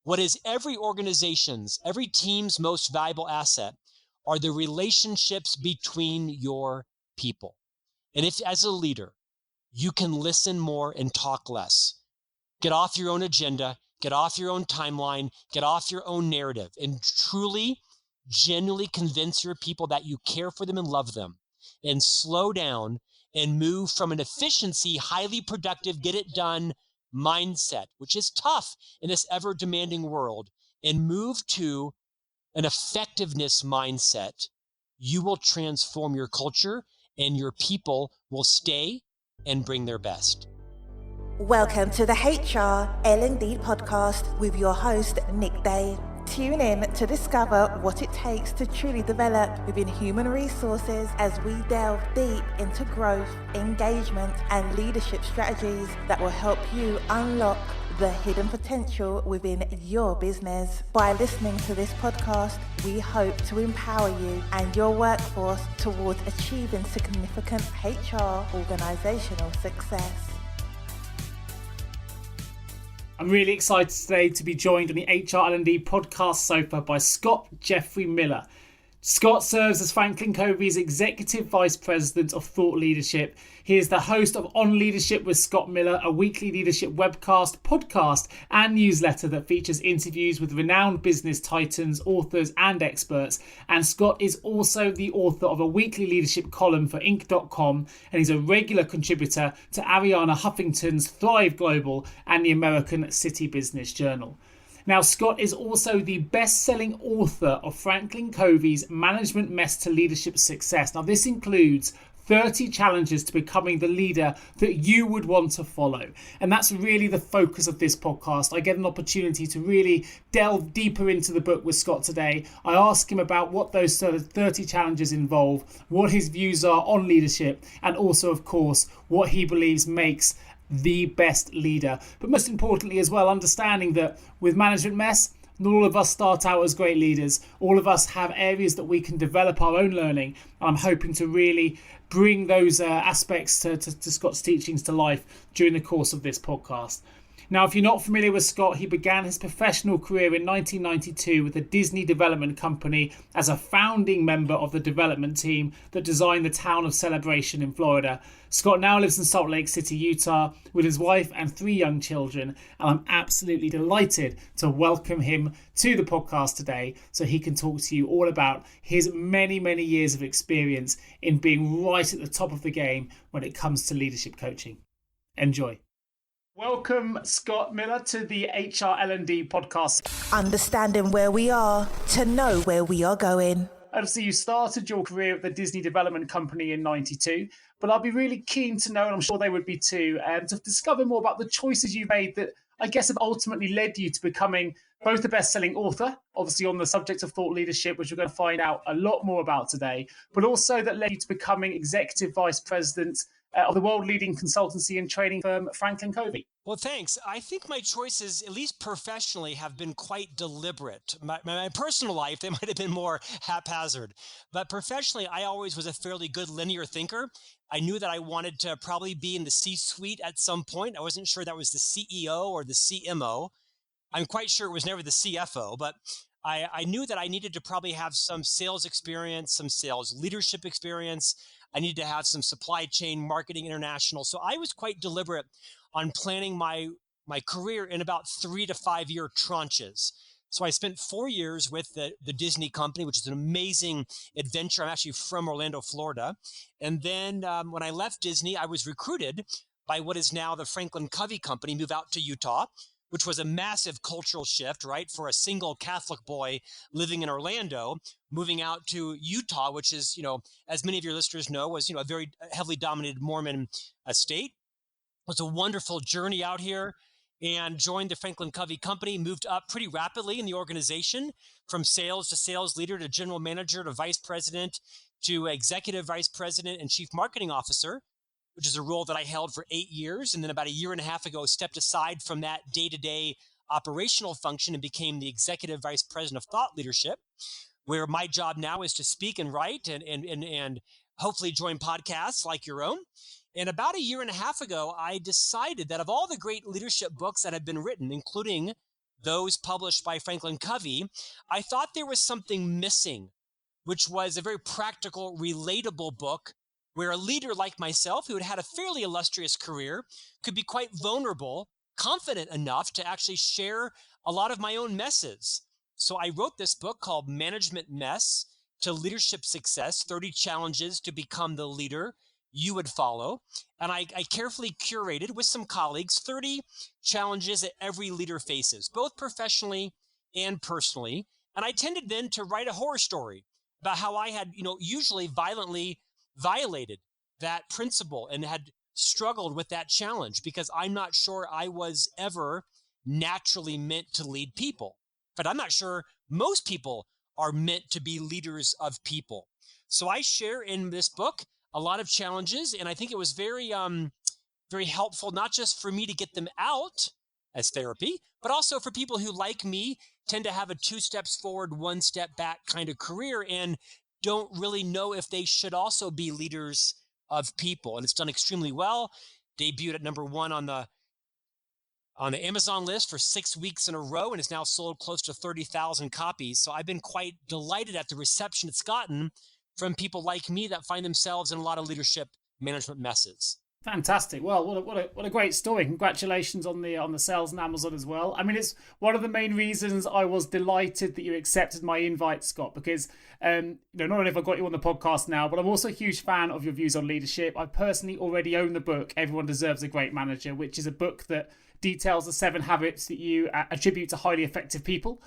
What is every team's most valuable asset are the relationships between your people. And if, as a leader, you can listen more and talk less, get off your own agenda, get off your own timeline, get off your own narrative, and truly, genuinely convince your people that you care for them and love them, and slow down and move from an efficiency, highly productive, get it done mindset, which is tough in this ever demanding world, and move to an effectiveness mindset, you will transform your culture and your people will stay and bring their best. Welcome to the HR L&D Podcast with your host, Nick Day. Tune in to discover what it takes to truly develop within human resources as we delve deep into growth, engagement, and leadership strategies that will help you unlock the hidden potential within your business. By listening to this podcast, we hope to empower you and your workforce towards achieving significant HR organizational success. I'm really excited today to be joined on the HR L&D podcast sofa by Scott Jeffrey Miller. Scott serves as FranklinCovey's Executive Vice President of Thought Leadership. He is the host of On Leadership with Scott Miller, a weekly leadership webcast, podcast, and newsletter that features interviews with renowned business titans, authors, and experts. And Scott is also the author of a weekly leadership column for Inc.com, and he's a regular contributor to Arianna Huffington's Thrive Global and the American City Business Journal. Now, Scott is also the best-selling author of FranklinCovey's Management Mess to Leadership Success. Now, this includes 30 challenges to becoming the leader that you would want to follow. And that's really the focus of this podcast. I get an opportunity to really delve deeper into the book with Scott today. I ask him about what those 30 challenges involve, what his views are on leadership, and also, of course, what he believes makes the best leader. But most importantly as well, understanding that with management mess, not all of us start out as great leaders. All of us have areas that we can develop our own learning. I'm hoping to really bring those aspects to Scott's teachings to life during the course of this podcast. Now, if you're not familiar with Scott, he began his professional career in 1992 with the Disney Development Company as a founding member of the development team that designed the town of Celebration in Florida. Scott now lives in Salt Lake City, Utah, with his wife and 3 young children, and I'm absolutely delighted to welcome him to the podcast today so he can talk to you all about his many, many years of experience in being right at the top of the game when it comes to leadership coaching. Enjoy. Welcome, Scott Miller, to the HR L&D podcast. Understanding where we are to know where we are going. Obviously, you started your career at the Disney Development Company in 92, but I'll be really keen to know, and I'm sure they would be too, to discover more about the choices you made that I guess have ultimately led you to becoming both a best-selling author, obviously on the subject of thought leadership, which we're going to find out a lot more about today, but also that led you to becoming Executive Vice President of the world-leading consultancy and training firm FranklinCovey. Well, thanks. I think my choices, at least professionally, have been quite deliberate. My personal life, they might have been more haphazard. But professionally, I always was a fairly good linear thinker. I knew that I wanted to probably be in the C-suite at some point. I wasn't sure that was the CEO or the CMO. I'm quite sure it was never the CFO, but I knew that I needed to probably have some sales experience, some sales leadership experience. I needed to have some supply chain, marketing, international. So I was quite deliberate on planning my career in about 3 to 5 year tranches. So I spent 4 years with the Disney company, which is an amazing adventure. I'm actually from Orlando, Florida. And then when I left Disney, I was recruited by what is now the FranklinCovey company, move out to Utah, which was a massive cultural shift, right? For a single Catholic boy living in Orlando, moving out to Utah, which is, as many of your listeners know, was, a very heavily dominated Mormon state. It was a wonderful journey out here and joined the FranklinCovey company, moved up pretty rapidly in the organization from sales to sales leader to general manager to vice president to executive vice president and chief marketing officer, which is a role that I held for 8 years. And then about a year and a half ago, stepped aside from that day-to-day operational function and became the executive vice president of thought leadership, where my job now is to speak and write and hopefully join podcasts like your own. And about a year and a half ago, I decided that of all the great leadership books that have been written, including those published by FranklinCovey, I thought there was something missing, which was a very practical, relatable book where a leader like myself, who had had a fairly illustrious career, could be quite vulnerable, confident enough to actually share a lot of my own messes. So I wrote this book called Management Mess to Leadership Success, 30 Challenges to Become the Leader You Would Follow. And I carefully curated with some colleagues 30 challenges that every leader faces, both professionally and personally. And I tended then to write a horror story about how I had, usually violently violated that principle and had struggled with that challenge because I'm not sure I was ever naturally meant to lead people. But I'm not sure most people are meant to be leaders of people. So I share in this book a lot of challenges, and I think it was very, very helpful, not just for me to get them out as therapy, but also for people who, like me, tend to have a 2 steps forward, 1 step back kind of career and don't really know if they should also be leaders of people. And it's done extremely well. Debuted at #1 on the Amazon list for 6 weeks in a row, and it's now sold close to 30,000 copies. So I've been quite delighted at the reception it's gotten from people like me that find themselves in a lot of leadership management messes. Fantastic. Well, what a great story. Congratulations on the sales on Amazon as well. I mean, it's one of the main reasons I was delighted that you accepted my invite, Scott, because not only have I got you on the podcast now, but I'm also a huge fan of your views on leadership. I personally already own the book Everyone Deserves a Great Manager, which is a book that details the 7 habits that you attribute to highly effective people.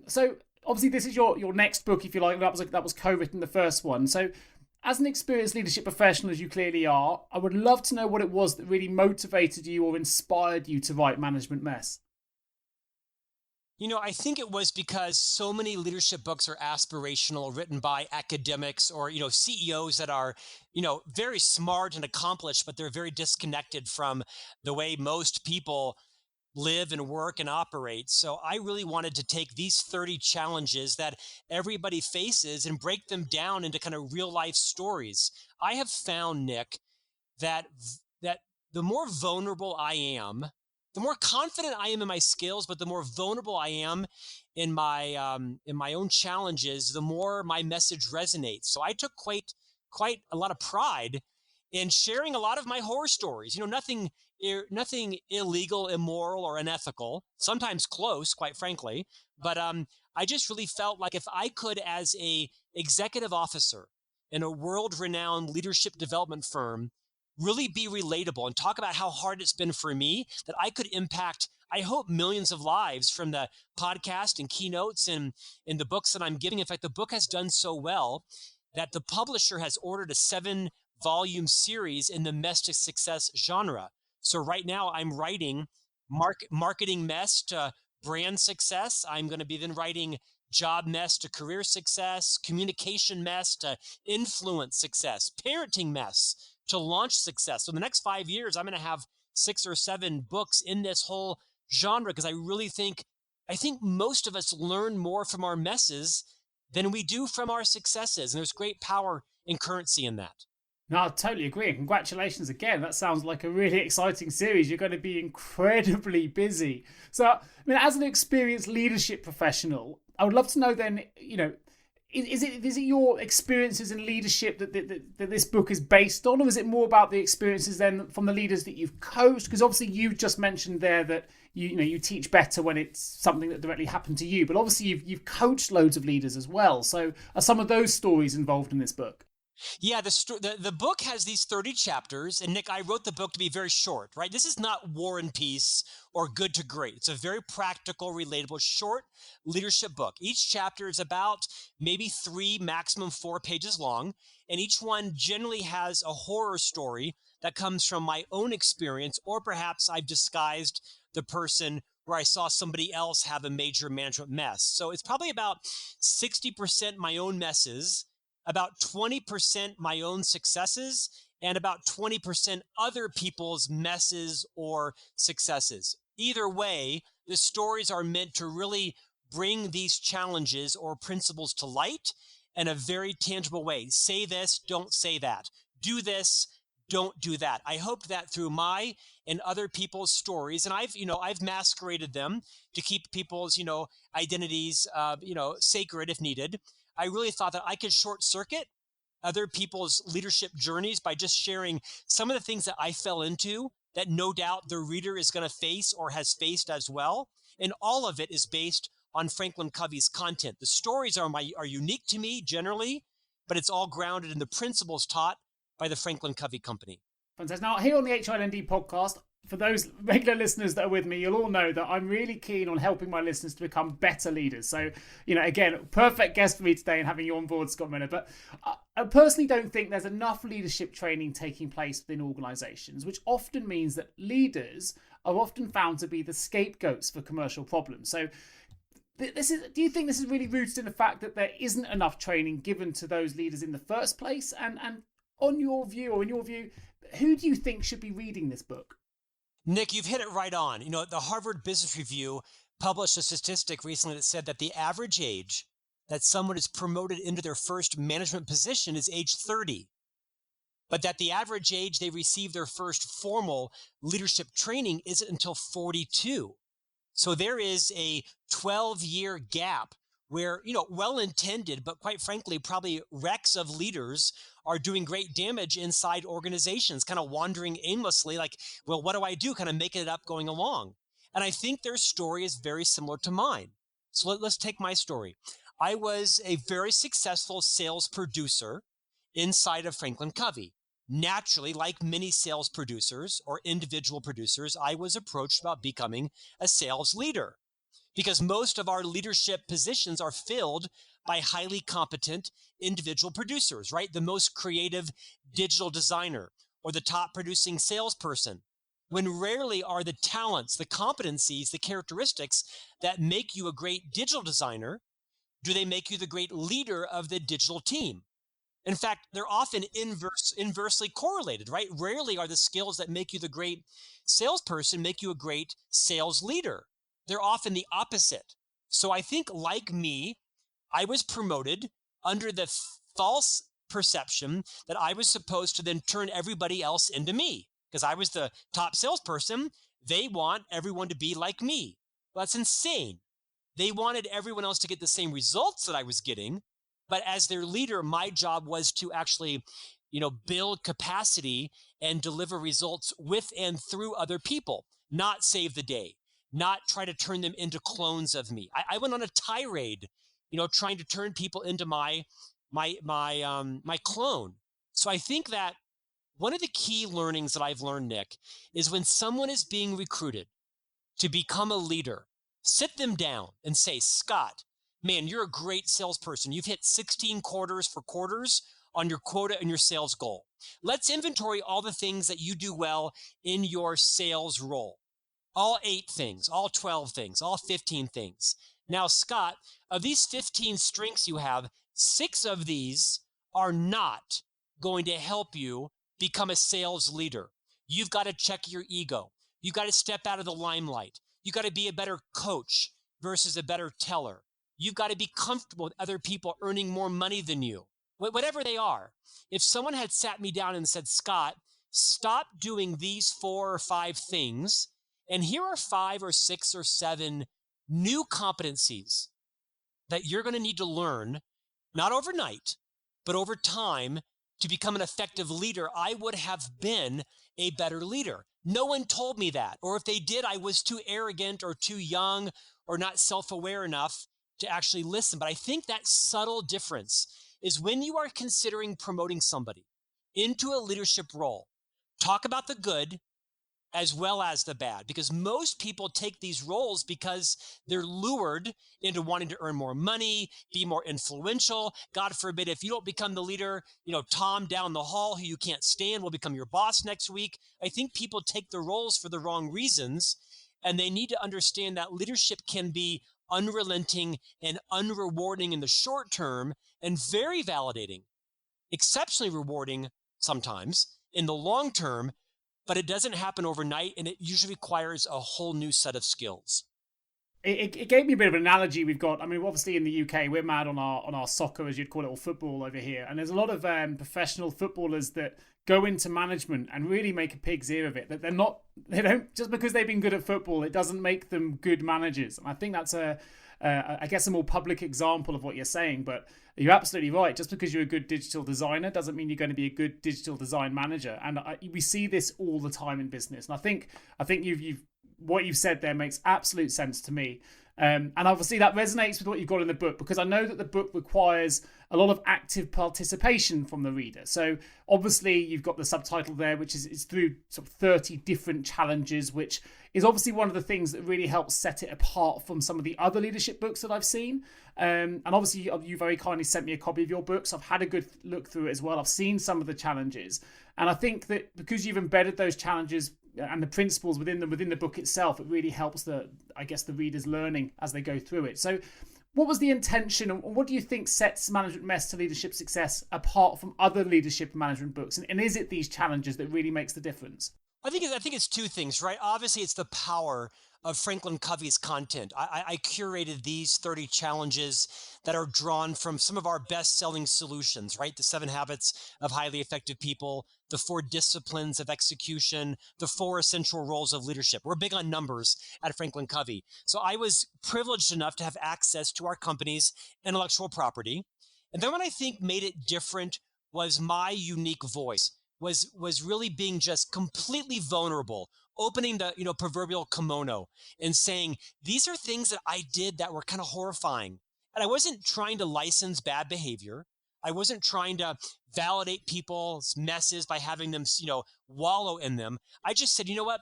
So obviously this is your next book, if you like. That was co-written, the first one. So as an experienced leadership professional, as you clearly are, I would love to know what it was that really motivated you or inspired you to write Management Mess. I think it was because so many leadership books are aspirational, written by academics or, CEOs that are, very smart and accomplished, but they're very disconnected from the way most people live and work and operate. So I really wanted to take these 30 challenges that everybody faces and break them down into kind of real life stories. I have found, Nick, that the more vulnerable I am, the more confident I am in my skills, but the more vulnerable I am in my own challenges, the more my message resonates. So I took quite a lot of pride in sharing a lot of my horror stories. Nothing illegal, immoral, or unethical. Sometimes close, quite frankly. But I just really felt like if I could, as a executive officer in a world-renowned leadership development firm, really be relatable and talk about how hard it's been for me, that I could impact, I hope, millions of lives from the podcast and keynotes and in the books that I'm giving. In fact, the book has done so well that the publisher has ordered a 7-volume series in the mess to success genre. So right now I'm writing marketing mess to brand success. I'm going to be then writing job mess to career success, communication mess to influence success, parenting mess to launch success. So in the next 5 years, I'm going to have 6 or 7 books in this whole genre because I think most of us learn more from our messes than we do from our successes. And there's great power and currency in that. No, I totally agree. Congratulations again. That sounds like a really exciting series. You're going to be incredibly busy. So, as an experienced leadership professional, I would love to know then, is it your experiences in leadership that this book is based on, or is it more about the experiences then from the leaders that you've coached? Because obviously you just mentioned there that you teach better when it's something that directly happened to you, but obviously you've coached loads of leaders as well. So are some of those stories involved in this book? Yeah, the book has these 30 chapters, and Nick, I wrote the book to be very short, right? This is not War and Peace or Good to Great. It's a very practical, relatable, short leadership book. Each chapter is about maybe 3, maximum 4 pages long, and each one generally has a horror story that comes from my own experience, or perhaps I've disguised the person where I saw somebody else have a major management mess. So it's probably about 60% my own messes, about 20% my own successes, and about 20% other people's messes or successes. Either way, the stories are meant to really bring these challenges or principles to light in a very tangible way. Say this, don't say that. Do this, don't do that. I hope that through my and other people's stories, and I've masqueraded them to keep people's, identities, sacred if needed. I really thought that I could short circuit other people's leadership journeys by just sharing some of the things that I fell into that no doubt the reader is going to face or has faced as well. And all of it is based on FranklinCovey's content. The stories are unique to me generally, but it's all grounded in the principles taught by the FranklinCovey Company. Fantastic. Now, here on the HR L&D podcast, for those regular listeners that are with me, you'll all know that I'm really keen on helping my listeners to become better leaders. So, again, perfect guest for me today and having you on board, Scott Miller. But I personally don't think there's enough leadership training taking place within organisations, which often means that leaders are often found to be the scapegoats for commercial problems. So, do you think this is really rooted in the fact that there isn't enough training given to those leaders in the first place? And in your view, who do you think should be reading this book? Nick, you've hit it right on. The Harvard Business Review published a statistic recently that said that the average age that someone is promoted into their first management position is age 30, but that the average age they receive their first formal leadership training isn't until 42. So there is a 12-year gap where, well-intended, but quite frankly, probably wrecks of leaders are doing great damage inside organizations, kind of wandering aimlessly like, well, what do I do? Kind of making it up going along. And I think their story is very similar to mine. So let's take my story. I was a very successful sales producer inside of FranklinCovey. Naturally, like many sales producers or individual producers, I was approached about becoming a sales leader because most of our leadership positions are filled by highly competent individual producers, right? The most creative digital designer or the top producing salesperson, when rarely are the talents, the competencies, the characteristics that make you a great digital designer, do they make you the great leader of the digital team? In fact, they're often inversely correlated, right? Rarely are the skills that make you the great salesperson make you a great sales leader. They're often the opposite. So I think, like me, I was promoted under the false perception that I was supposed to then turn everybody else into me. Because I was the top salesperson, they want everyone to be like me. Well, that's insane. They wanted everyone else to get the same results that I was getting. But as their leader, my job was to actually, build capacity and deliver results with and through other people, not save the day, not try to turn them into clones of me. I went on a tirade, trying to turn people into my clone. So I think that one of the key learnings that I've learned, Nick, is when someone is being recruited to become a leader, sit them down and say, Scott, man, you're a great salesperson. You've hit 16 quarters for quarters on your quota and your sales goal. Let's inventory all the things that you do well in your sales role. All 8 things, all 12 things, all 15 things. Now, Scott, of these 15 strengths you have, 6 of these are not going to help you become a sales leader. You've got to check your ego. You've got to step out of the limelight. You've got to be a better coach versus a better teller. You've got to be comfortable with other people earning more money than you, whatever they are. If someone had sat me down and said, Scott, stop doing these 4 or 5 things, and here are 5 or 6 or 7 new competencies that you're going to need to learn, not overnight, but over time to become an effective leader, I would have been a better leader. No one told me that. Or if they did, I was too arrogant or too young or not self-aware enough to actually listen. But I think that subtle difference is when you are considering promoting somebody into a leadership role, talk about the good as well as the bad, because most people take these roles because they're lured into wanting to earn more money, be more influential. God forbid, if you don't become the leader, Tom down the hall who you can't stand will become your boss next week. I think people take the roles for the wrong reasons, and they need to understand that leadership can be unrelenting and unrewarding in the short term and very validating, exceptionally rewarding sometimes in the long term, but it doesn't happen overnight, and it usually requires a whole new set of skills. It gave me a bit of an analogy. We've got, I mean, obviously in the UK, we're mad on our soccer, as you'd call it, or football over here. And there's a lot of professional footballers that go into management and really make a pig's ear of it. That they don't, just because they've been good at football, it doesn't make them good managers. And I think that's I guess, a more public example of what you're saying. But you're absolutely right. Just because you're a good digital designer doesn't mean you're going to be a good digital design manager. And we see this all the time in business. And I think what you've said there makes absolute sense to me. And obviously that resonates with what you've got in the book, because I know that the book requires a lot of active participation from the reader. So obviously you've got the subtitle there, which is through sort of 30 different challenges, which is obviously one of the things that really helps set it apart from some of the other leadership books that I've seen. And obviously you very kindly sent me a copy of your book, so I've had a good look through it as well. I've seen some of the challenges. And I think that because you've embedded those challenges and the principles within the book itself, it really helps the readers learning as they go through it. So what was the intention, and what do you think sets Management Mess to Leadership Success apart from other leadership and management books? And is it these challenges that really makes the difference? I think it's two things, right? Obviously, it's the power of FranklinCovey's content. I curated these 30 challenges that are drawn from some of our best-selling solutions, right? The 7 Habits of Highly Effective People, the 4 Disciplines of Execution, the 4 Essential Roles of Leadership. We're big on numbers at FranklinCovey. So I was privileged enough to have access to our company's intellectual property. And then what I think made it different was my unique voice. Was really being just completely vulnerable, opening the proverbial kimono and saying, these are things that I did that were kind of horrifying. And I wasn't trying to license bad behavior. I wasn't trying to validate people's messes by having them, wallow in them. I just said, you know what?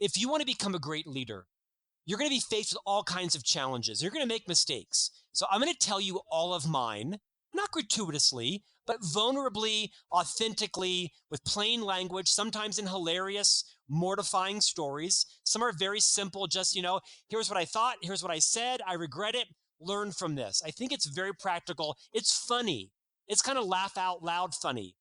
If you want to become a great leader, you're going to be faced with all kinds of challenges. You're going to make mistakes. So I'm going to tell you all of mine, not gratuitously, but vulnerably, authentically, with plain language, sometimes in hilarious, mortifying stories. Some are very simple, just, here's what I thought, here's what I said, I regret it, learn from this. I think it's very practical. It's funny. It's kind of laugh out loud funny.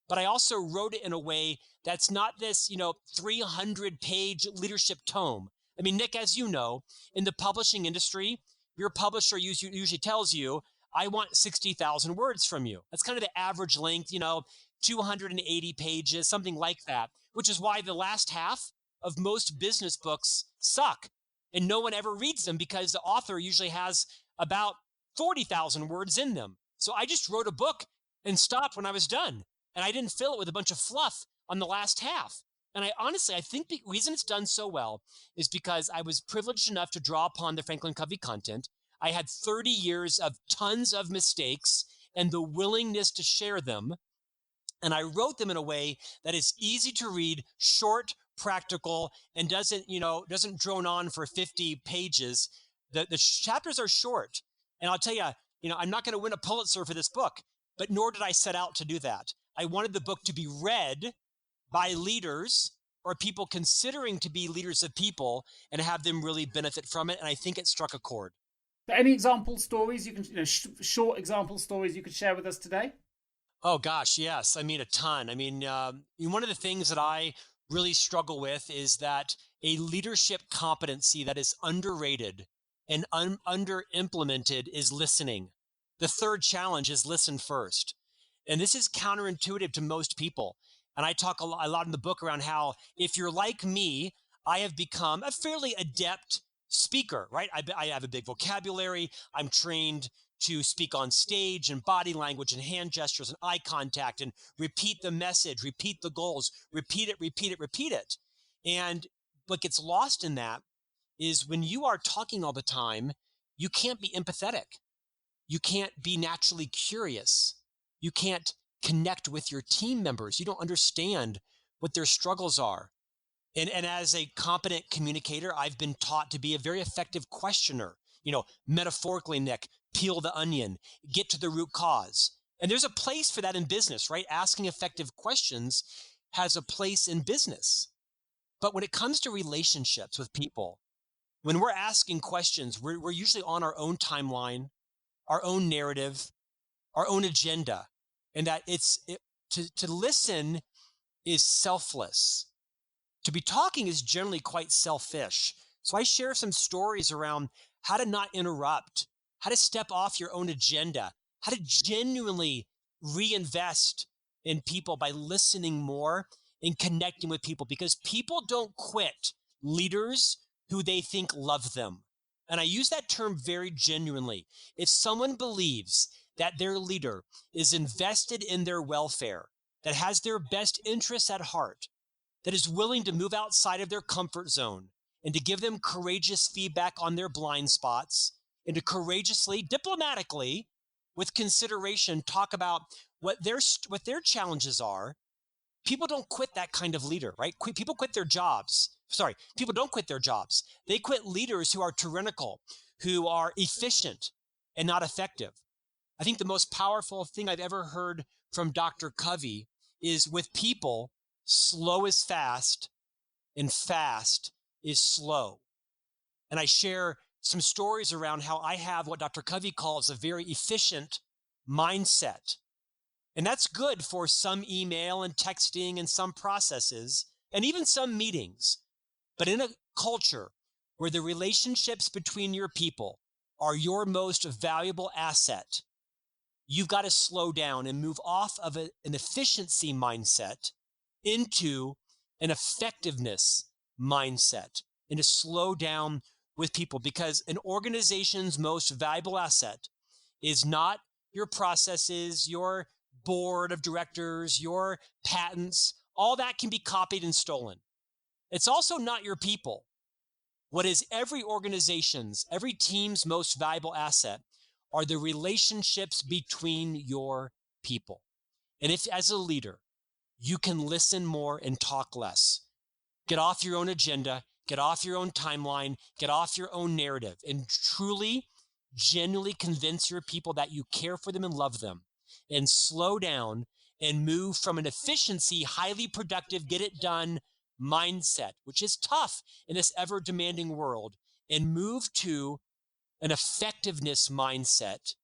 But I also wrote it in a way that's not this, 300-page leadership tome. I mean, Nick, as you know, in the publishing industry, your publisher usually tells you, I want 60,000 words from you. That's kind of the average length, 280 pages, something like that, which is why the last half of most business books suck and no one ever reads them because the author usually has about 40,000 words in them. So I just wrote a book and stopped when I was done. And I didn't fill it with a bunch of fluff on the last half. And I think the reason it's done so well is because I was privileged enough to draw upon the FranklinCovey content. I had 30 years of tons of mistakes and the willingness to share them. And I wrote them in a way that is easy to read, short, practical, and doesn't drone on for 50 pages. The chapters are short. And I'll tell you, I'm not going to win a Pulitzer for this book, but nor did I set out to do that. I wanted the book to be read by leaders or people considering to be leaders of people and have them really benefit from it. And I think it struck a chord. Any example stories you can, short example stories you could share with us today? Oh gosh, yes. I mean, a ton. I mean, one of the things that I really struggle with is that a leadership competency that is underrated and under-implemented is listening. The third challenge is listen first. And this is counterintuitive to most people. And I talk a lot in the book around how if you're like me, I have become a fairly adept speaker, right? I have a big vocabulary. I'm trained to speak on stage and body language and hand gestures and eye contact and repeat the message, repeat the goals, repeat it. And what gets lost in that is when you are talking all the time, you can't be empathetic. You can't be naturally curious. You can't connect with your team members. You don't understand what their struggles are. And as a competent communicator, I've been taught to be a very effective questioner. Metaphorically, Nick, peel the onion, get to the root cause. And there's a place for that in business, right? Asking effective questions has a place in business. But when it comes to relationships with people, when we're asking questions, we're usually on our own timeline, our own narrative, our own agenda. And that to listen is selfless. To be talking is generally quite selfish. So I share some stories around how to not interrupt, how to step off your own agenda, how to genuinely reinvest in people by listening more and connecting with people, because people don't quit leaders who they think love them. And I use that term very genuinely. If someone believes that their leader is invested in their welfare, that has their best interests at heart, that is willing to move outside of their comfort zone and to give them courageous feedback on their blind spots, and to courageously, diplomatically, with consideration, talk about what their challenges are, people don't quit that kind of leader, right? People quit their jobs. Sorry, people don't quit their jobs. They quit leaders who are tyrannical, who are efficient and not effective. I think the most powerful thing I've ever heard from Dr. Covey is, with people, slow is fast and fast is slow. And I share some stories around how I have what Dr. Covey calls a very efficient mindset. And that's good for some email and texting and some processes and even some meetings. But in a culture where the relationships between your people are your most valuable asset, you've got to slow down and move off of an efficiency mindset into an effectiveness mindset, and to slow down with people, because an organization's most valuable asset is not your processes, your board of directors, your patents. All that can be copied and stolen. It's also not your people. What is every organization's, every team's most valuable asset are the relationships between your people. And if, as a leader, you can listen more and talk less, get off your own agenda, get off your own timeline, get off your own narrative, and truly, genuinely convince your people that you care for them and love them, and slow down and move from an efficiency, highly productive, get it done mindset, which is tough in this ever demanding world, and move to an effectiveness mindset,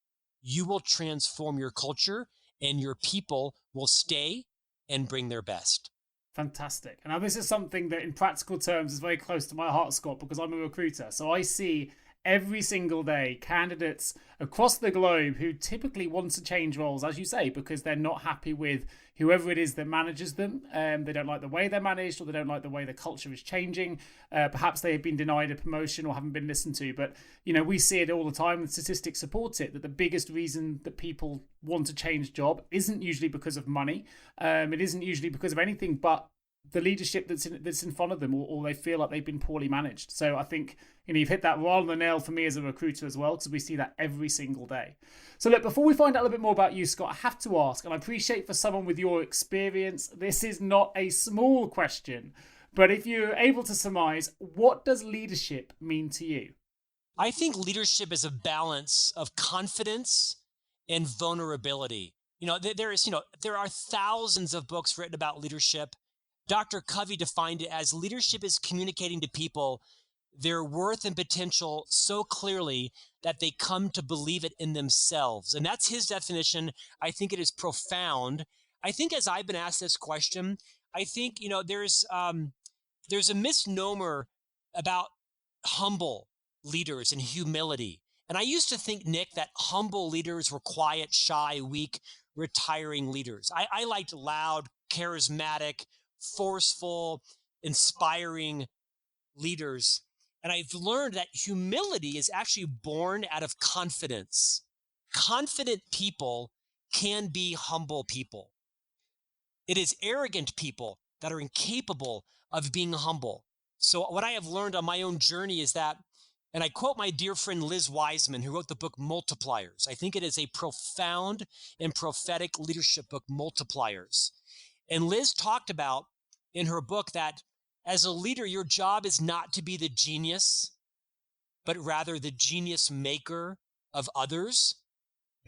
you will transform your culture and your people will stay and bring their best. Fantastic. And now this is something that in practical terms is very close to my heart, Scott, because I'm a recruiter. So I see every single day candidates across the globe who typically want to change roles, as you say, because they're not happy with whoever it is that manages them. They don't like the way they're managed, or they don't like the way the culture is changing. Perhaps they have been denied a promotion or haven't been listened to. But, you know, we see it all the time. The statistics support it, that the biggest reason that people want to change job isn't usually because of money. It isn't usually because of anything but the leadership that's in front of them, or they feel like they've been poorly managed. So I think, you know, you've hit that right on the nail for me as a recruiter as well, because we see that every single day. So look, before we find out a little bit more about you, Scott, I have to ask, and I appreciate for someone with your experience, this is not a small question, but if you're able to surmise, what does leadership mean to you? I think leadership is a balance of confidence and vulnerability. There are thousands of books written about leadership. Dr. Covey defined it as leadership is communicating to people their worth and potential so clearly that they come to believe it in themselves. And that's his definition. I think it is profound. I think as I've been asked this question, I think, there's a misnomer about humble leaders and humility. And I used to think, Nick, that humble leaders were quiet, shy, weak, retiring leaders. I liked loud, charismatic, forceful, inspiring leaders. And I've learned that humility is actually born out of confidence. Confident people can be humble people. It is arrogant people that are incapable of being humble. So what I have learned on my own journey is that, and I quote my dear friend Liz Wiseman, who wrote the book Multipliers. I think it is a profound and prophetic leadership book, Multipliers. And Liz talked about in her book that as a leader, your job is not to be the genius, but rather the genius maker of others.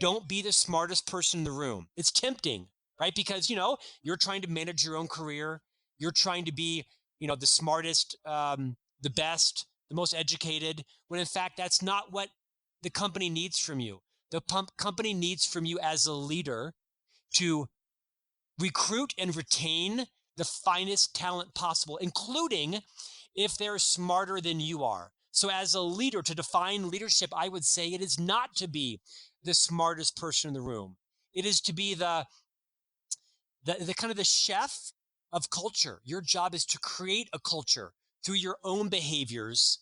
Don't be the smartest person in the room. It's tempting, right? Because, you're trying to manage your own career. You're trying to be, the smartest, the best, the most educated, when in fact, that's not what the company needs from you. The company needs from you as a leader to recruit and retain the finest talent possible, including if they're smarter than you are. So as a leader, to define leadership, I would say it is not to be the smartest person in the room. It is to be the kind of the chef of culture. Your job is to create a culture through your own behaviors,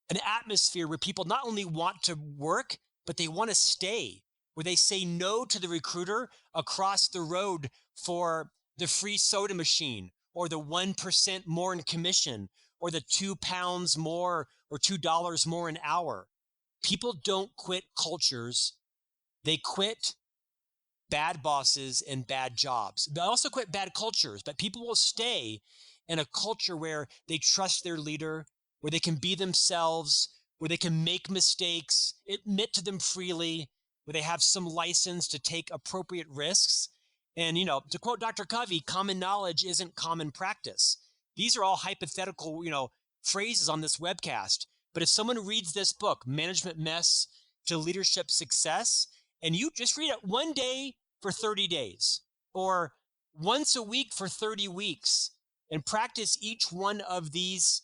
an atmosphere where people not only want to work, but they want to stay, where they say no to the recruiter across the road for the free soda machine or the 1% more in commission or the £2 more or $2 more an hour. People don't quit cultures. They quit bad bosses and bad jobs. They also quit bad cultures, but people will stay in a culture where they trust their leader, where they can be themselves, where they can make mistakes, admit to them freely, where they have some license to take appropriate risks. And, to quote Dr. Covey, common knowledge isn't common practice. These are all hypothetical, phrases on this webcast. But if someone reads this book, Management Mess to Leadership Success, and you just read it one day for 30 days or once a week for 30 weeks and practice each one of these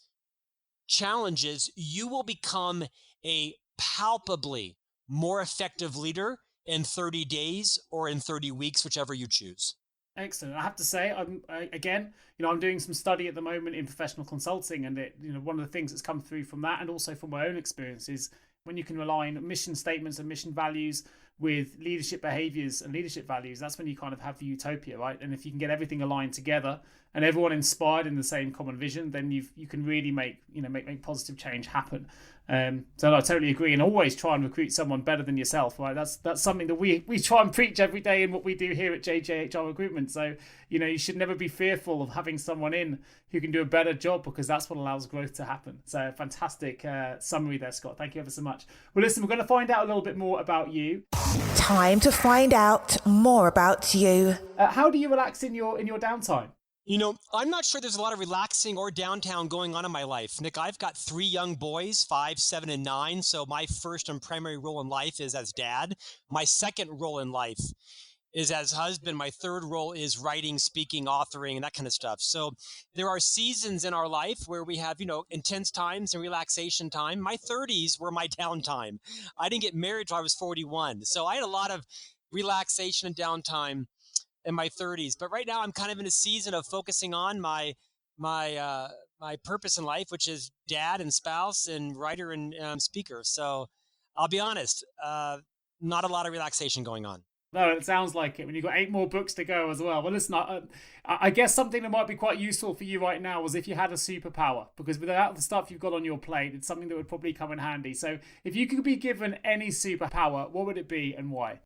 challenges, you will become a palpably more effective leader in 30 days or in 30 weeks, whichever you choose. Excellent. I have to say, I'm doing some study at the moment in professional consulting, and one of the things that's come through from that, and also from my own experience, is when you can rely on mission statements and mission values with leadership behaviors and leadership values, that's when you kind of have the utopia, right? And if you can get everything aligned together and everyone inspired in the same common vision, then you can really make positive change happen. So I totally agree, and always try and recruit someone better than yourself, right? That's something that we try and preach every day in what we do here at JGA HR Recruitment. So you should never be fearful of having someone in who can do a better job, because that's what allows growth to happen. So fantastic summary there, Scott. Thank you ever so much. Well, listen, we're going to find out a little bit more about you. Time to find out more about you. How do you relax in your downtime? I'm not sure there's a lot of relaxing or downtown going on in my life. Nick, I've got 3 young boys, 5, 7, and 9. So my first and primary role in life is as dad. My second role in life is as husband. My third role is writing, speaking, authoring, and that kind of stuff. So there are seasons in our life where we have, intense times and relaxation time. My 30s were my downtime. I didn't get married till I was 41. So I had a lot of relaxation and downtime in my 30s, but right now I'm kind of in a season of focusing on my purpose in life, which is dad and spouse and writer and speaker. So I'll be honest, not a lot of relaxation going on. No, it sounds like it when you've got 8 more books to go as well. Well, listen, I guess something that might be quite useful for you right now was if you had a superpower, because without the stuff you've got on your plate, it's something that would probably come in handy. So if you could be given any superpower, what would it be and why?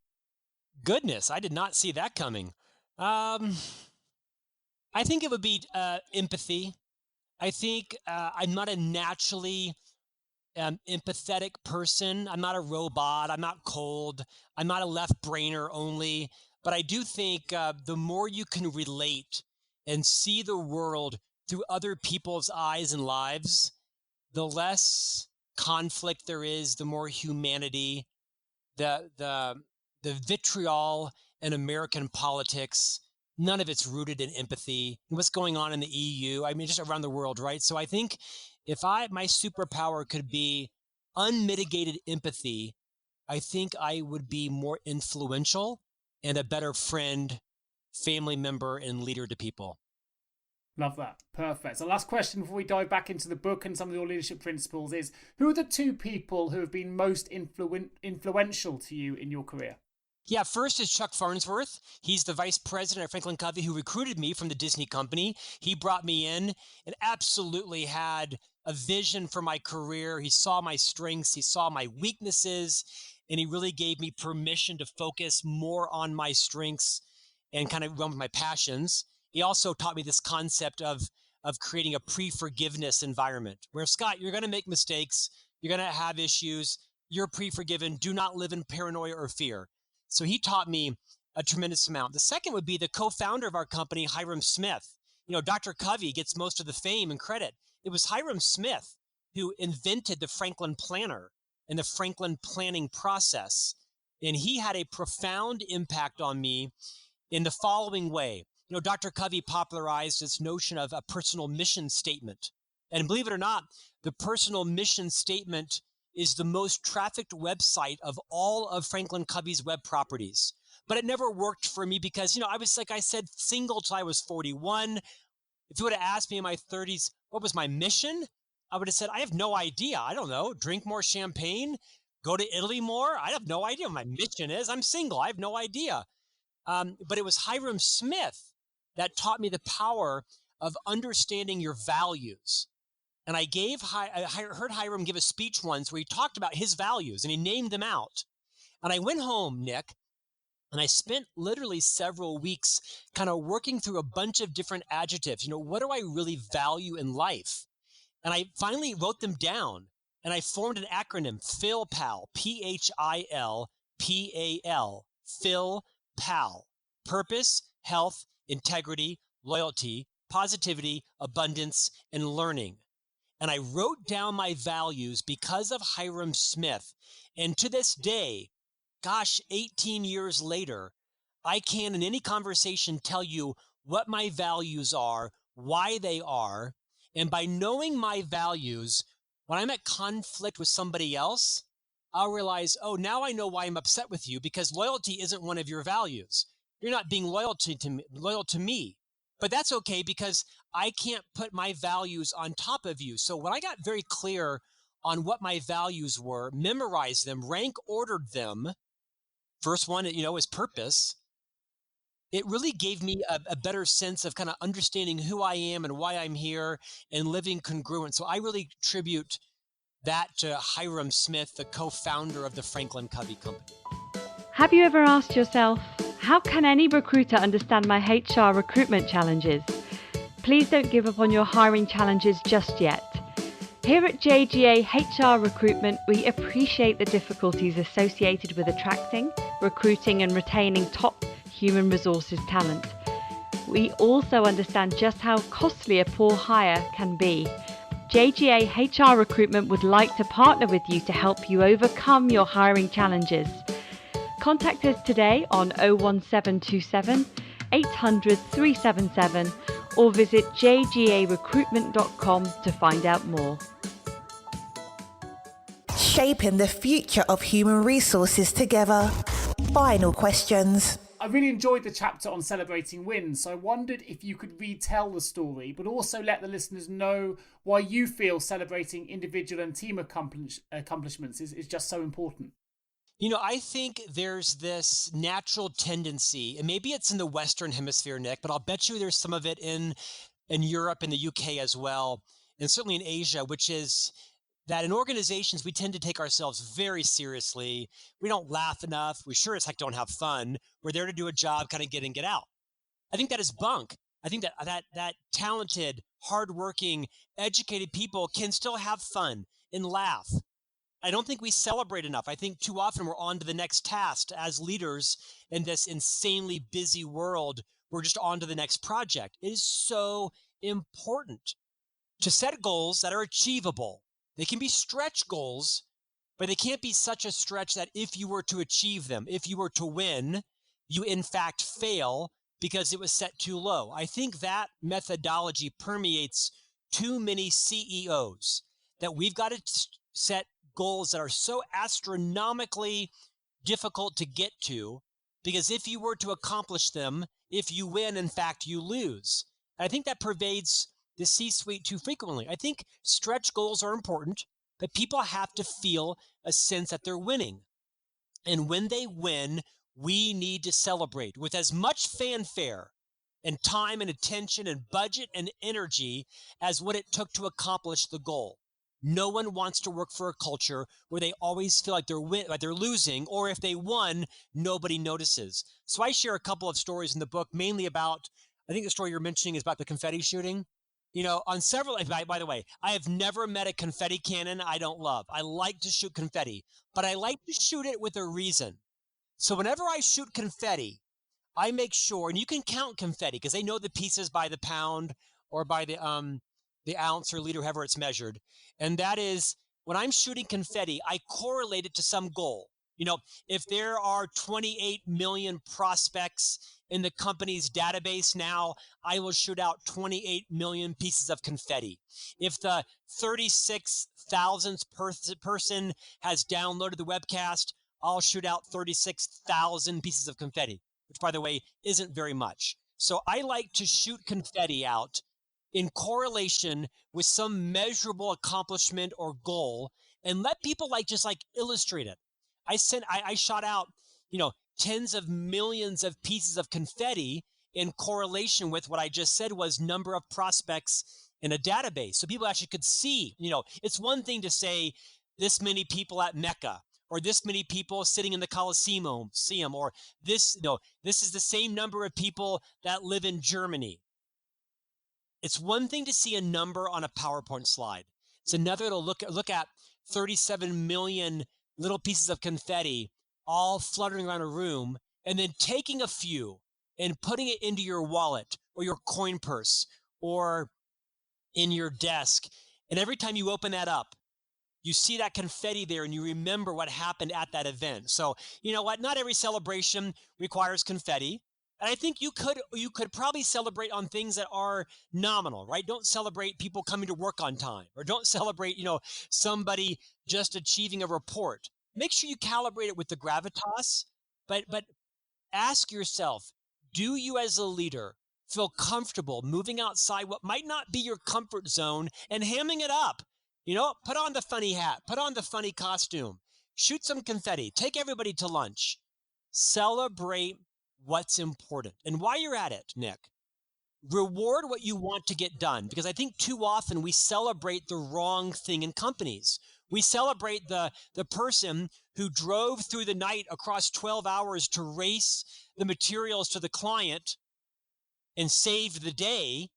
Goodness, I did not see that coming. I think it would be empathy. I think I'm not a naturally empathetic person. I'm not a robot. I'm not cold. I'm not a left brainer only. But I do think the more you can relate and see the world through other people's eyes and lives, the less conflict there is, the more humanity, the vitriol in American politics, none of it's rooted in empathy. What's going on in the EU, just around the world, right? So I think if my superpower could be unmitigated empathy, I think I would be more influential and a better friend, family member, and leader to people. Love that. Perfect. So last question before we dive back into the book and some of your leadership principles is, who are the 2 people who have been most influential to you in your career? Yeah, first is Chuck Farnsworth. He's the vice president at FranklinCovey who recruited me from the Disney company. He brought me in and absolutely had a vision for my career. He saw my strengths, he saw my weaknesses, and he really gave me permission to focus more on my strengths and kind of run with my passions. He also taught me this concept of creating a pre-forgiveness environment where, Scott, you're going to make mistakes, you're going to have issues, you're pre-forgiven, do not live in paranoia or fear. So he taught me a tremendous amount. The second would be the co-founder of our company, Hiram Smith. Dr. Covey gets most of the fame and credit. It was Hiram Smith who invented the Franklin Planner and the Franklin planning process. And he had a profound impact on me in the following way. Dr. Covey popularized this notion of a personal mission statement. And believe it or not, the personal mission statement is the most trafficked website of all of FranklinCovey's web properties. But it never worked for me because, I was, like I said, single till I was 41. If you would have asked me in my 30s, what was my mission? I would have said, I have no idea. I don't know. Drink more champagne, go to Italy more. I have no idea what my mission is. I'm single. I have no idea. But it was Hiram Smith that taught me the power of understanding your values. And I heard Hiram give a speech once where he talked about his values and he named them out. And I went home, Nick, and I spent literally several weeks kind of working through a bunch of different adjectives. What do I really value in life? And I finally wrote them down and I formed an acronym, PhilPal, PhilPal, PhilPal. Purpose, health, integrity, loyalty, positivity, abundance, and learning. And I wrote down my values because of Hiram Smith. And to this day, 18 years later, I can in any conversation tell you what my values are, why they are. And by knowing my values, when I'm at conflict with somebody else, I'll realize, now I know why I'm upset with you, because loyalty isn't one of your values. You're not being loyal to me. But that's okay because I can't put my values on top of you. So when I got very clear on what my values were, memorized them, rank ordered them, first one, is purpose. It really gave me a better sense of kind of understanding who I am and why I'm here and living congruent. So I really attribute that to Hiram Smith, the co-founder of the FranklinCovey Company. Have you ever asked yourself, how can any recruiter understand my HR recruitment challenges? Please don't give up on your hiring challenges just yet. Here at JGA HR Recruitment, we appreciate the difficulties associated with attracting, recruiting and retaining top human resources talent. We also understand just how costly a poor hire can be. JGA HR Recruitment would like to partner with you to help you overcome your hiring challenges. Contact us today on 01727 800 377 or visit jgarecruitment.com to find out more. Shaping the future of human resources together. Final questions. I really enjoyed the chapter on celebrating wins, so I wondered if you could retell the story, but also let the listeners know why you feel celebrating individual and team accomplishments is just so important. I think there's this natural tendency, and maybe it's in the Western Hemisphere, Nick, but I'll bet you there's some of it in Europe and the UK as well, and certainly in Asia, which is that in organizations, we tend to take ourselves very seriously. We don't laugh enough. We sure as heck don't have fun. We're there to do a job, kind of get in, get out. I think that is bunk. I think that talented, hardworking, educated people can still have fun and laugh. I don't think we celebrate enough. I think too often we're on to the next task. As leaders in this insanely busy world, we're just on to the next project. It is so important to set goals that are achievable. They can be stretch goals, but they can't be such a stretch that if you were to achieve them, if you were to win, you in fact fail because it was set too low. I think that methodology permeates too many CEOs, that we've got to set goals that are so astronomically difficult to get to, because if you were to accomplish them, if you win, in fact, you lose. And I think that pervades the C-suite too frequently. I think stretch goals are important, but people have to feel a sense that they're winning. And when they win, we need to celebrate with as much fanfare and time and attention and budget and energy as what it took to accomplish the goal. No one wants to work for a culture where they always feel like they're losing, or if they won, nobody notices. So I share a couple of stories in the book, mainly about, I think the story you're mentioning is about the confetti shooting. On several, by the way, I have never met a confetti cannon I don't love. I like to shoot confetti, but I like to shoot it with a reason. So whenever I shoot confetti, I make sure, and you can count confetti because they know the pieces by the pound or by the ounce or liter, however it's measured. And that is, when I'm shooting confetti, I correlate it to some goal. If there are 28 million prospects in the company's database now, I will shoot out 28 million pieces of confetti. If the 36,000th person has downloaded the webcast, I'll shoot out 36,000 pieces of confetti, which, by the way, isn't very much. So I like to shoot confetti out in correlation with some measurable accomplishment or goal, and let people just illustrate it. I shot out, tens of millions of pieces of confetti in correlation with what I just said was number of prospects in a database. So people actually could see, it's one thing to say this many people at Mecca, or this many people sitting in the Colosseum, or this is the same number of people that live in Germany. It's one thing to see a number on a PowerPoint slide. It's another to look at 37 million little pieces of confetti all fluttering around a room, and then taking a few and putting it into your wallet or your coin purse or in your desk. And every time you open that up, you see that confetti there and you remember what happened at that event. So, you know what? Not every celebration requires confetti. And I think you could probably celebrate on things that are nominal, right? Don't celebrate people coming to work on time, or don't celebrate, somebody just achieving a report. Make sure you calibrate it with the gravitas, but ask yourself, do you as a leader feel comfortable moving outside what might not be your comfort zone and hamming it up? Put on the funny hat, put on the funny costume, shoot some confetti, take everybody to lunch, celebrate what's important. And while you're at it, Nick, reward what you want to get done, because I think too often we celebrate the wrong thing in companies. We celebrate the person who drove through the night across 12 hours to race the materials to the client and saved the day,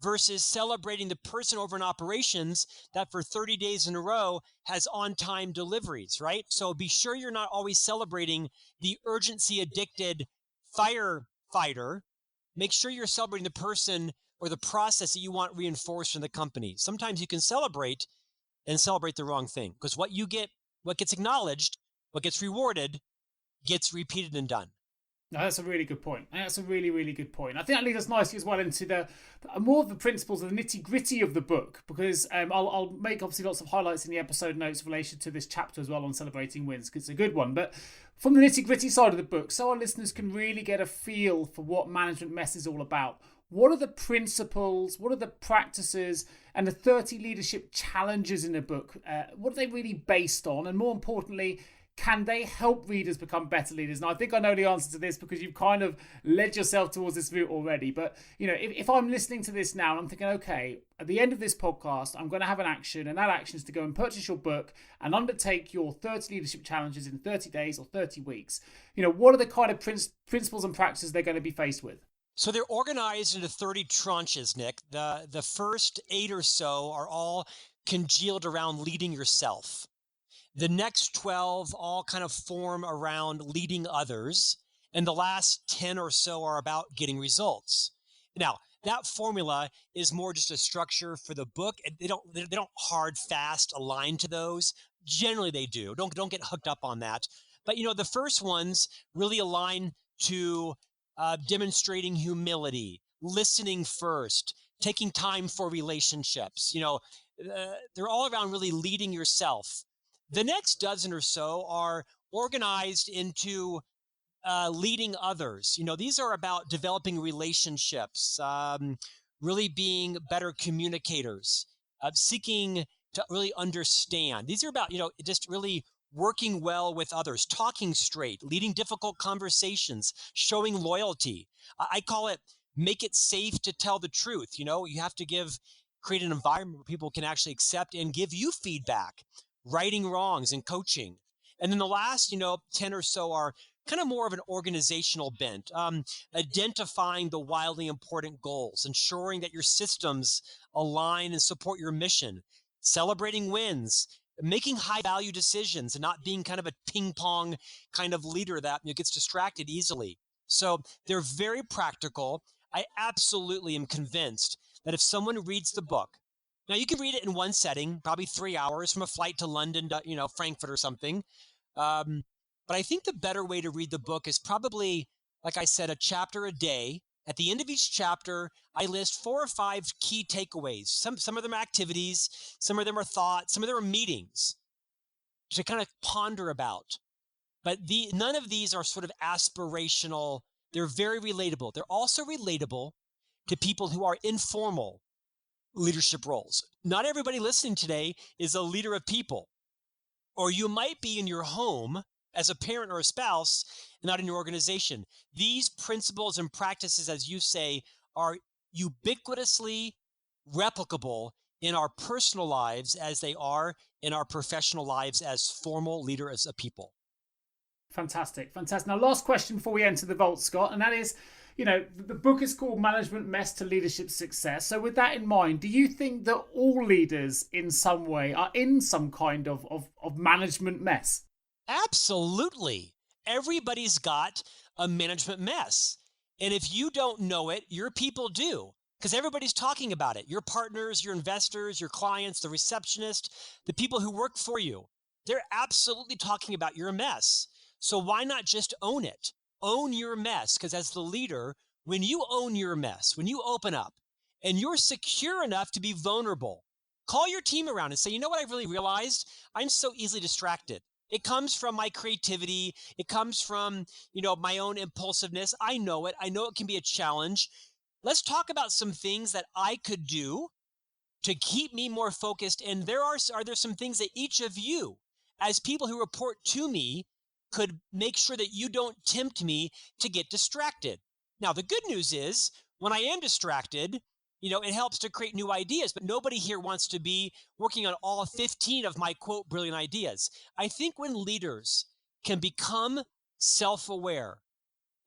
versus celebrating the person over in operations that for 30 days in a row has on-time deliveries, right? So be sure you're not always celebrating the urgency-addicted firefighter. Make sure you're celebrating the person or the process that you want reinforced in the company. Sometimes you can celebrate the wrong thing, because what gets acknowledged, what gets rewarded, gets repeated and done. No, that's a really good point. That's a really, really good point. I think that leads us nicely as well into the more of the principles of the nitty-gritty of the book, because I'll make obviously lots of highlights in the episode notes in relation to this chapter as well on celebrating wins, because it's a good one. But from the nitty-gritty side of the book, so our listeners can really get a feel for what management mess is all about. What are the principles? What are the practices and the 30 leadership challenges in the book? What are they really based on? And more importantly, can they help readers become better leaders? Now, I think I know the answer to this because you've kind of led yourself towards this route already. But, if I'm listening to this now and I'm thinking, okay, at the end of this podcast, I'm going to have an action, and that action is to go and purchase your book and undertake your 30 leadership challenges in 30 days or 30 weeks. What are the kind of principles and practices they're going to be faced with? So they're organized into 30 tranches, Nick. The first 8 or so are all congealed around leading yourself. The next 12 all kind of form around leading others. And the last 10 or so are about getting results. Now, that formula is more just a structure for the book. They don't hard, fast align to those. Generally, they do. Don't get hooked up on that. But, the first ones really align to demonstrating humility, listening first, taking time for relationships. They're all around really leading yourself. The next dozen or so are organized into leading others. These are about developing relationships, really being better communicators, seeking to really understand. These are about, just really working well with others, talking straight, leading difficult conversations, showing loyalty. I call it make it safe to tell the truth. You have to create an environment where people can actually accept and give you feedback, righting wrongs and coaching. And then the last, 10 or so are kind of more of an organizational bent, identifying the wildly important goals, ensuring that your systems align and support your mission, celebrating wins, making high value decisions, and not being kind of a ping pong kind of leader that gets distracted easily. So they're very practical. I absolutely am convinced that if someone reads the book, now you can read it in one setting, probably 3 hours from a flight to London to, Frankfurt or something. But I think the better way to read the book is probably like I said, a chapter a day. At the end of each chapter, I list 4 or 5 key takeaways. Some of them are activities, some of them are thoughts, some of them are meetings to kind of ponder about. But none of these are sort of aspirational. They're very relatable. They're also relatable to people who are informal leadership roles. Not everybody listening today is a leader of people. Or you might be in your home as a parent or a spouse, not in your organization. These principles and practices, as you say, are ubiquitously replicable in our personal lives as they are in our professional lives as formal leaders of people. Fantastic. Now, last question before we enter the vault, Scott, and that is, the book is called Management Mess to Leadership Success. So with that in mind, do you think that all leaders in some way are in some kind of management mess? Absolutely. Everybody's got a management mess. And if you don't know it, your people do, because everybody's talking about it. Your partners, your investors, your clients, the receptionist, the people who work for you, they're absolutely talking about your mess. So why not just own it? Own your mess, because as the leader, when you own your mess, when you open up and you're secure enough to be vulnerable, call your team around and say, you know what I've really realized? I'm so easily distracted. It comes from my creativity. It comes from, my own impulsiveness. I know it. I know it can be a challenge. Let's talk about some things that I could do to keep me more focused. And are there some things that each of you, as people who report to me, could make sure that you don't tempt me to get distracted. Now, the good news is when I am distracted, it helps to create new ideas, but nobody here wants to be working on all 15 of my quote, brilliant ideas. I think when leaders can become self-aware,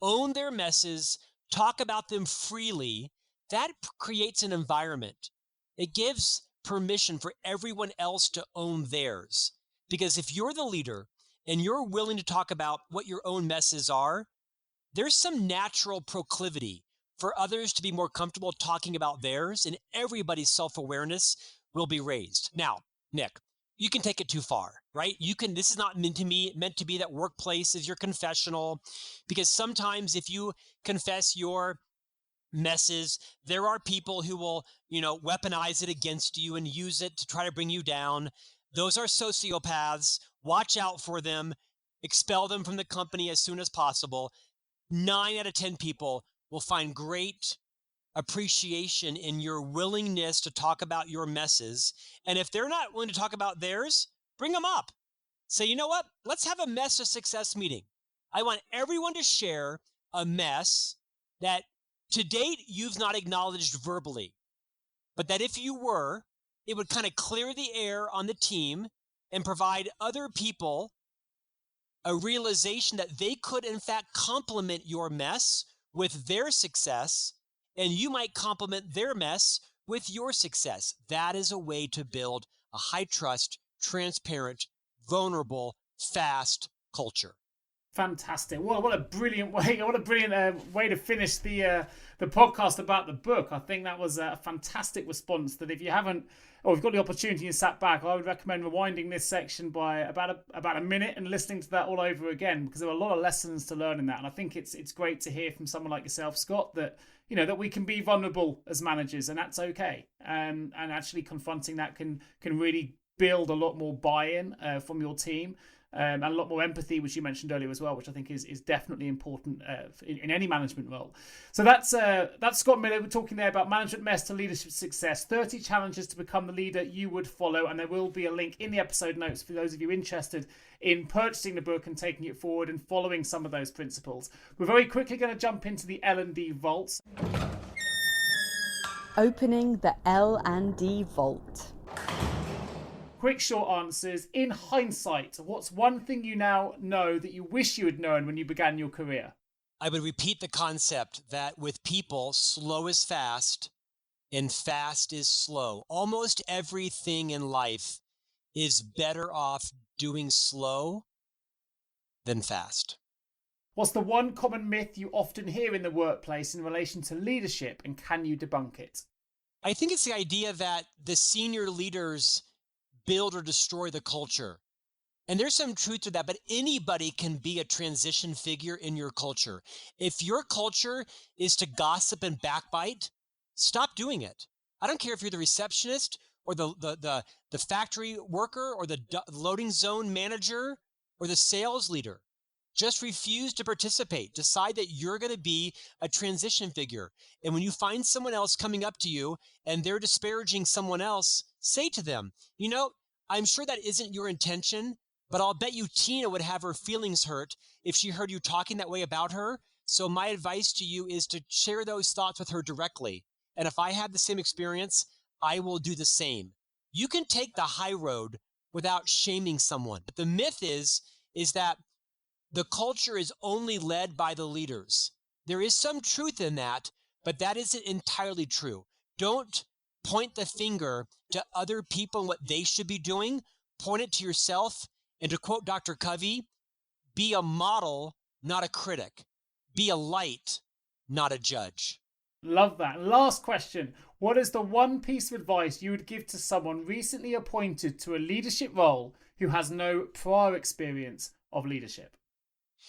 own their messes, talk about them freely, that creates an environment. It gives permission for everyone else to own theirs. Because if you're the leader and you're willing to talk about what your own messes are, there's some natural proclivity for others to be more comfortable talking about theirs, and everybody's self-awareness will be raised. Now, Nick, you can take it too far, right? This is not meant to be that workplace is your confessional, because sometimes if you confess your messes, there are people who will, weaponize it against you and use it to try to bring you down. Those are sociopaths. Watch out for them. Expel them from the company as soon as possible. 9 out of 10 people will find great appreciation in your willingness to talk about your messes. And if they're not willing to talk about theirs, bring them up. Say, you know what? Let's have a mess of success meeting. I want everyone to share a mess that to date you've not acknowledged verbally, but that if you were, it would kind of clear the air on the team and provide other people a realization that they could, in fact, complement your mess with their success, and you might complement their mess with your success. That is a way to build a high-trust, transparent, vulnerable, fast culture. Fantastic! What a brilliant way! What a brilliant way to finish the podcast about the book. I think that was a fantastic response. That if you haven't, or you've got the opportunity and sat back, I would recommend rewinding this section by about a minute and listening to that all over again, because there are a lot of lessons to learn in that. And I think it's great to hear from someone like yourself, Scott, that that we can be vulnerable as managers, and that's okay. And actually confronting that can really build a lot more buy-in from your team. And a lot more empathy, which you mentioned earlier as well, which I think is definitely important in any management role. So that's Scott Miller. We're talking there about Management Mess to Leadership Success, 30 challenges to become the leader you would follow. And there will be a link in the episode notes for those of you interested in purchasing the book and taking it forward and following some of those principles. We're very quickly going to jump into the L&D vaults. Opening the L&D vault. Quick, short answers. In hindsight, what's one thing you now know that you wish you had known when you began your career? I would repeat the concept that with people, slow is fast and fast is slow. Almost everything in life is better off doing slow than fast. What's the one common myth you often hear in the workplace in relation to leadership, and can you debunk it? I think it's the idea that the senior leaders build or destroy the culture. And there's some truth to that, but anybody can be a transition figure in your culture. If your culture is to gossip and backbite, stop doing it. I don't care if you're the receptionist or the factory worker or the loading zone manager or the sales leader. Just refuse to participate. Decide that you're going to be a transition figure. And when you find someone else coming up to you and they're disparaging someone else, say to them, I'm sure that isn't your intention, but I'll bet you Tina would have her feelings hurt if she heard you talking that way about her. So my advice to you is to share those thoughts with her directly. And if I have the same experience, I will do the same. You can take the high road without shaming someone. But the myth is that the culture is only led by the leaders. There is some truth in that, but that isn't entirely true. Don't point the finger to other people and what they should be doing. Point it to yourself. And to quote Dr. Covey, be a model, not a critic. Be a light, not a judge. Love that. Last question. What is the one piece of advice you would give to someone recently appointed to a leadership role who has no prior experience of leadership?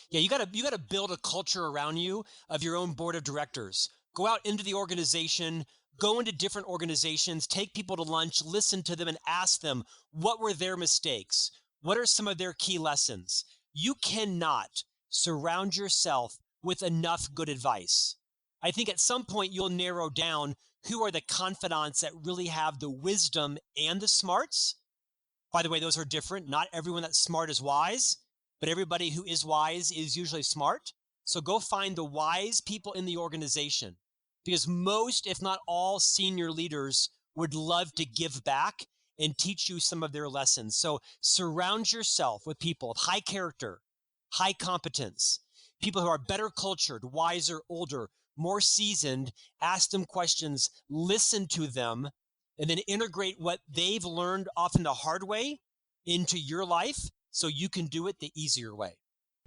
Yeah, you gotta build a culture around you of your own board of directors. Go out into the organization, go into different organizations, take people to lunch, listen to them and ask them, what were their mistakes? What are some of their key lessons? You cannot surround yourself with enough good advice. I think at some point you'll narrow down who are the confidants that really have the wisdom and the smarts. By the way, those are different. Not everyone that's smart is wise, but everybody who is wise is usually smart. So go find the wise people in the organization, because most, if not all, senior leaders would love to give back and teach you some of their lessons. So surround yourself with people of high character, high competence, people who are better cultured, wiser, older, more seasoned. Ask them questions, listen to them, and then integrate what they've learned often the hard way into your life so you can do it the easier way.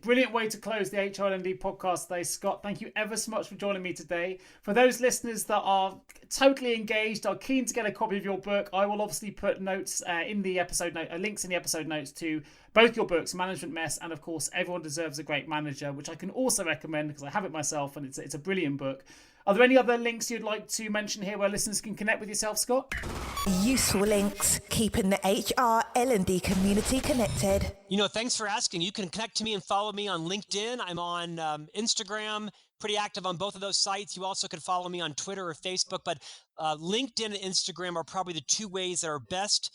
Brilliant way to close the HR L&D podcast today, Scott. Thank you ever so much for joining me today. For those listeners that are totally engaged, are keen to get a copy of your book, I will obviously put notes in the episode note, links in the episode notes to both your books, Management Mess and, of course, Everyone Deserves a Great Manager, which I can also recommend because I have it myself and it's a brilliant book. Are there any other links you'd like to mention here where listeners can connect with yourself, Scott? Useful links, keeping the HR L&D community connected. Thanks for asking. You can connect to me and follow me on LinkedIn. I'm on Instagram, pretty active on both of those sites. You also can follow me on Twitter or Facebook, but LinkedIn and Instagram are probably the two ways that are best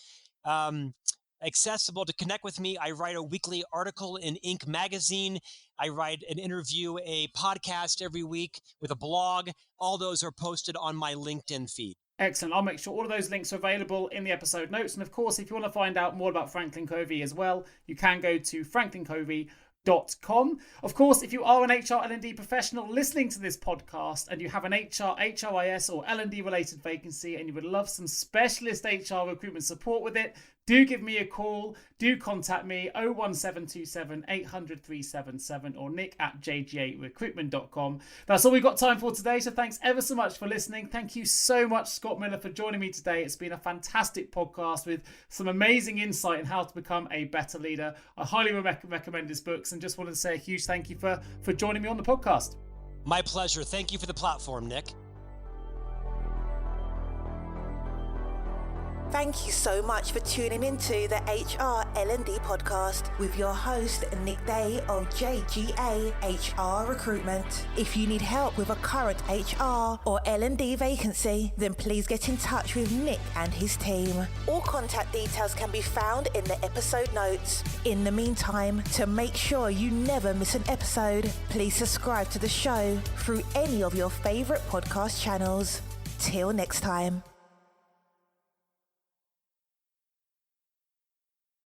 accessible to connect with me. I write a weekly article in Inc. magazine. I write an interview, a podcast every week with a blog. All those are posted on my LinkedIn feed. Excellent. I'll make sure all of those links are available in the episode notes. And of course, if you want to find out more about Franklin Covey as well, you can go to FranklinCovey.com. Of course, if you are an HR L&D professional listening to this podcast and you have an HR, HRIS or L&D related vacancy and you would love some specialist HR recruitment support with it, do give me a call. Do contact me 01727 800 377 or nick@jgarecruitment.com. That's all we've got time for today. So thanks ever so much for listening. Thank you so much, Scott Miller, for joining me today. It's been a fantastic podcast with some amazing insight in how to become a better leader. I highly recommend his books and just wanted to say a huge thank you for joining me on the podcast. My pleasure. Thank you for the platform, Nick. Thank you so much for tuning into the HR L&D podcast with your host, Nick Day of JGA HR Recruitment. If you need help with a current HR or L&D vacancy, then please get in touch with Nick and his team. All contact details can be found in the episode notes. In the meantime, to make sure you never miss an episode, please subscribe to the show through any of your favorite podcast channels. Till next time.